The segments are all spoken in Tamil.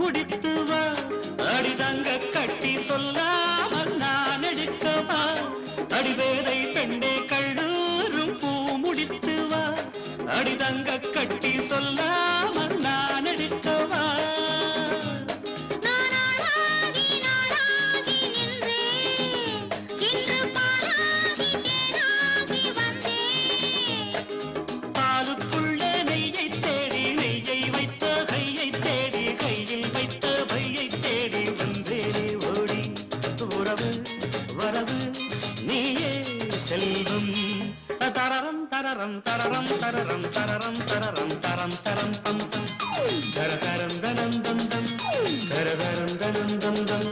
முடித்துவா அடிதங்க கட்டி சொல்லாமல் நான் எடுக்கவா அடிவேதை பெண்ணே கல்லூரும் பூ முடித்துவா அடிதங்க கட்டி சொல்லாமல் நான் எடுக்கவா தரரம் தரரம் தரரம் தரரம் தரரம் தரரம் தரம் தரம் தம் தம் தரதரம் தனம் தம் தம் தரதரம் தனம் தம் தம்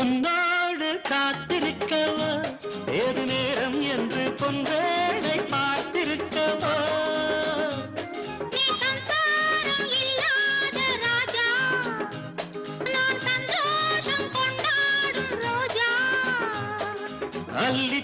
உன்னோடு காத்திருக்கவா ஏது நேரம் என்று பொங்கலை பார்த்திருக்கவா அள்ளி